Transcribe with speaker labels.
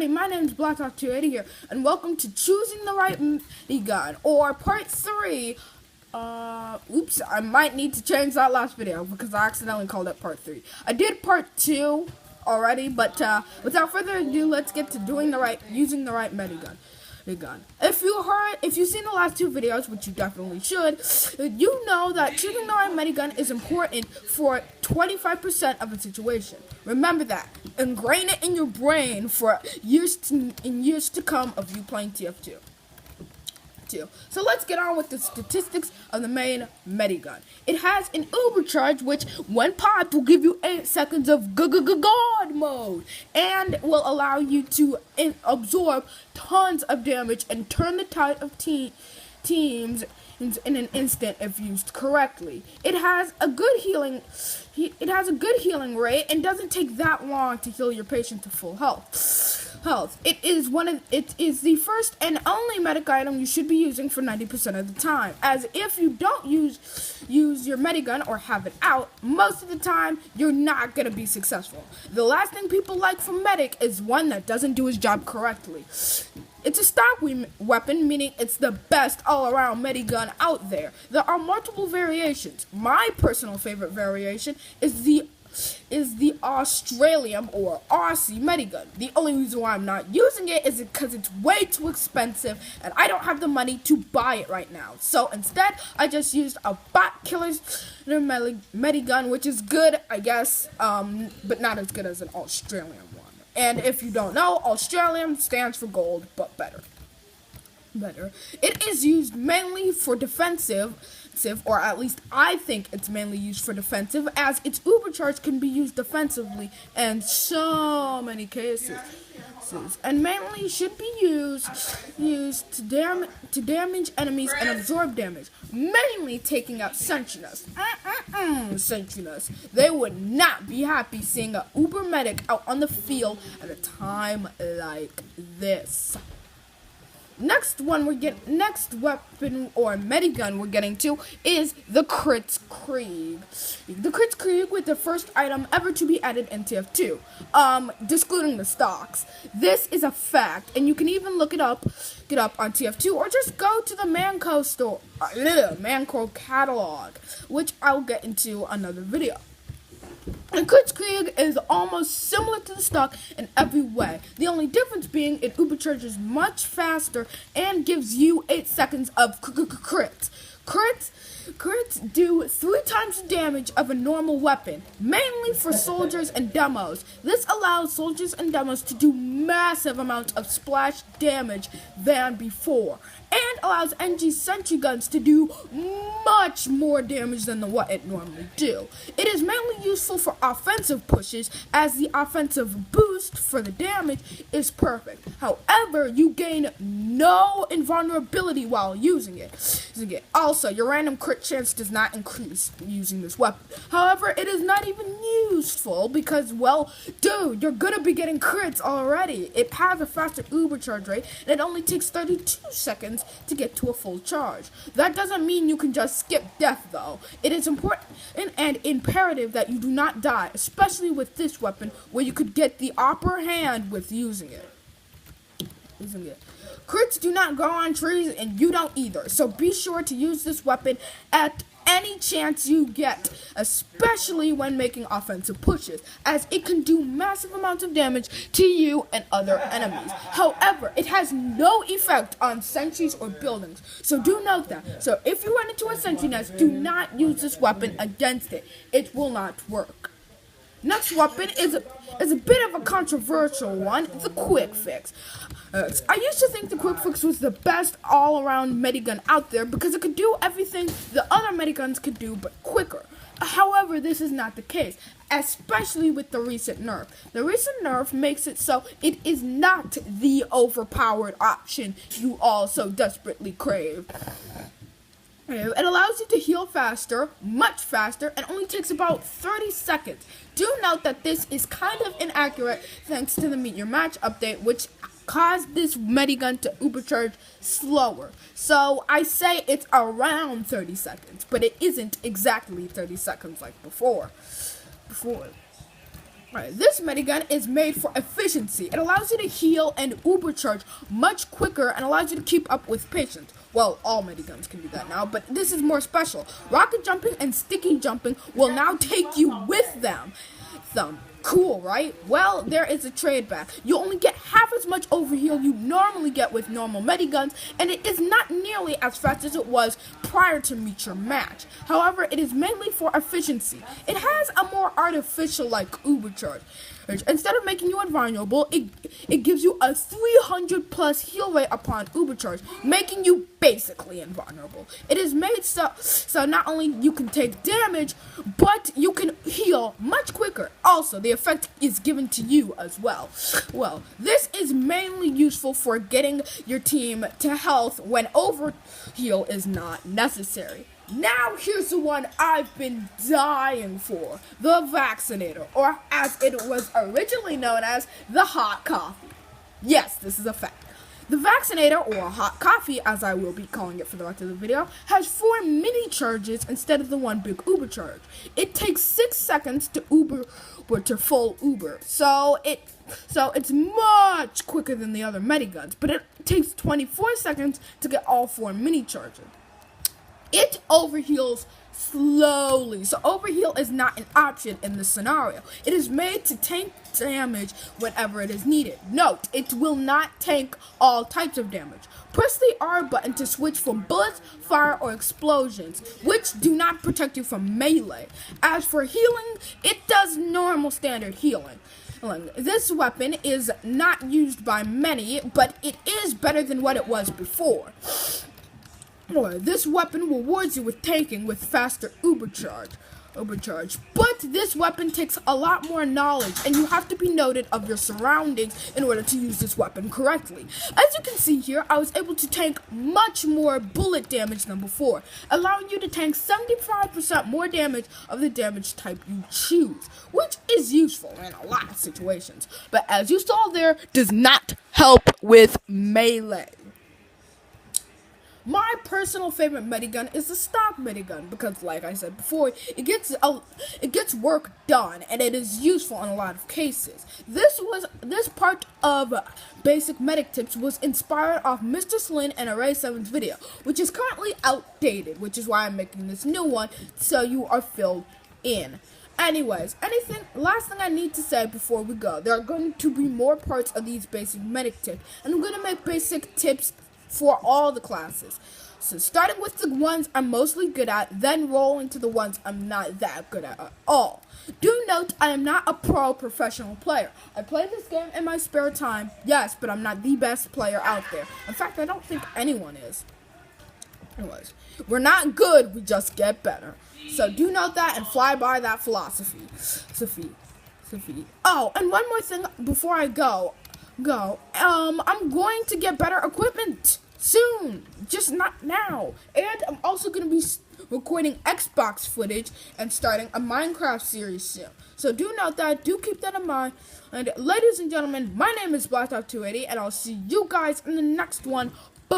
Speaker 1: everybody, my name is pt.3 here, and welcome to Choosing the Right Medi Gun, or Part 3. Oops, I might need to change that last video, because I accidentally called it Part 3. I did Part 2 already, but without further ado, let's get to using the right medi gun. If you've seen the last two videos, which you definitely should, you know that choosing the right medi gun is important for 25% of a situation. Remember that. Ingrain it in your brain for years to come of you playing TF2. So let's get on with the statistics of the main medi gun. It has an uber charge, which when popped will give you 8 seconds of God mode, and will allow you to absorb tons of damage and turn the tide of teams in an instant if used correctly. It has a good healing rate and doesn't take that long to heal your patient to full health. It is the first and only medic item you should be using for 90% of the time, as if you don't use your medi gun or have it out, most of the time you're not going to be successful. The last thing people like from medic is one that doesn't do his job correctly. It's a stock weapon, meaning it's the best all-around medi gun out there. There are multiple variations. My personal favorite variation is the Australian or Aussie medi gun. The only reason why I'm not using it is because it's way too expensive and I don't have the money to buy it right now. So instead, I just used a bot killer's medi gun, which is good, I guess, but not as good as an Australian one. And if you don't know, Australian stands for gold, but better. It is used mainly for defensive, or at least I think it's mainly used for defensive, as its uber charge can be used defensively in so many cases. And mainly should be used to damage enemies and absorb damage, mainly taking out sentriness. Sentriness. They would not be happy seeing an uber medic out on the field at a time like this. Next weapon or medi gun we're getting to is the Kritzkrieg. The Kritzkrieg was the first item ever to be added in TF2, excluding the stocks. This is a fact, and you can even look it up on TF2, or just go to the Manco catalog, which I'll get into another video. The Kritzkrieg is almost similar to the stock in every way. The only difference being it ubercharges much faster and gives you 8 seconds of crits. Crits do 3 times the damage of a normal weapon, mainly for soldiers and demos. This allows soldiers and demos to do massive amounts of splash damage than before, and allows NG sentry guns to do much more damage than what it normally do. It is mainly useful for offensive pushes, as the offensive boost for the damage is perfect. However, you gain no invulnerability while using it. Also, your random crit chance does not increase using this weapon. However, it is not even useful because, well, dude, you're gonna be getting crits already. It has a faster uber charge rate, and it only takes 32 seconds to get to a full charge. That doesn't mean you can just skip death, though. It is important and imperative that you do not die, especially with this weapon, where you could get the upper hand with using it. Crits do not grow on trees, and you don't either, so be sure to use this weapon at any chance you get, especially when making offensive pushes, as it can do massive amounts of damage to you and other enemies. However, it has no effect on sentries or buildings, so do note that. So if you run into a sentry nest, do not use this weapon against it. It will not work. Next weapon is a bit of a controversial one, the Quick Fix. I used to think the Quick Fix was the best all-around medi gun out there because it could do everything the other medi guns could do, but quicker. However, this is not the case, especially with the recent nerf. The recent nerf makes it so it is not the overpowered option you all so desperately crave. It allows you to heal faster, much faster, and only takes about 30 seconds. Do note that this is kind of inaccurate thanks to the Meet Your Match update, which caused this medi gun to ubercharge slower. So I say it's around 30 seconds, but it isn't exactly 30 seconds like before. Alright, this medigun is made for efficiency. It allows you to heal and ubercharge much quicker and allows you to keep up with patience. Well, all mediguns can do that now, but this is more special. Rocket jumping and sticky jumping will now take you with them. Cool, right? Well, there is a trade back. You only get half as much overheal you normally get with normal mediguns, and it is not nearly as fast as it was prior to Meet Your Match. However, it is mainly for efficiency. It has a more artificial-like ubercharge. Instead of making you invulnerable, it gives you a 300 plus heal rate upon ubercharge, making you basically invulnerable. It is made so not only you can take damage, but you can heal much quicker. Also, the effect is given to you as well. Well, this is mainly useful for getting your team to health when overheal is not necessary. Now here's the one I've been dying for, the Vaccinator, or as it was originally known as, the Hot Coffee. Yes, this is a fact. The Vaccinator, or Hot Coffee, as I will be calling it for the rest of the video, has 4 mini charges instead of the one big Uber charge. It takes 6 seconds to Uber to full Uber, so it's much quicker than the other mediguns, but it takes 24 seconds to get all 4 mini charges. It overheals slowly, so overheal is not an option in this scenario. It is made to tank damage whenever it is needed. Note, it will not tank all types of damage. Press the R button to switch from bullets, fire, or explosions, which do not protect you from melee. As for healing, it does normal standard healing. This weapon is not used by many, but it is better than what it was before. This weapon rewards you with tanking with faster ubercharge. But this weapon takes a lot more knowledge, and you have to be noted of your surroundings in order to use this weapon correctly. As you can see here, I was able to tank much more bullet damage than before, allowing you to tank 75% more damage of the damage type you choose, which is useful in a lot of situations, but as you saw there, does not help with melee. My personal favorite medigun is the stock medigun because, like I said before, it gets work done and it is useful in a lot of cases. This part of basic medic tips was inspired off Mr. Slin and Array 7's video, which is currently outdated, which is why I'm making this new one so you are filled in. Anyways, last thing I need to say before we go, there are going to be more parts of these basic medic tips, and I'm going to make basic tips for all the classes. So starting with the ones I'm mostly good at, then roll into the ones I'm not that good at all. Do note, I am not a professional player. I play this game in my spare time, yes, but I'm not the best player out there. In fact, I don't think anyone is. Anyways, we're not good, we just get better. So do note that and fly by that philosophy. Oh, and one more thing before I go. I'm going to get better equipment soon, just not now. And I'm also going to be recording Xbox footage and starting a Minecraft series soon. So do note that, do keep that in mind. And ladies and gentlemen, my name is pt.3, and I'll see you guys in the next one. Bye.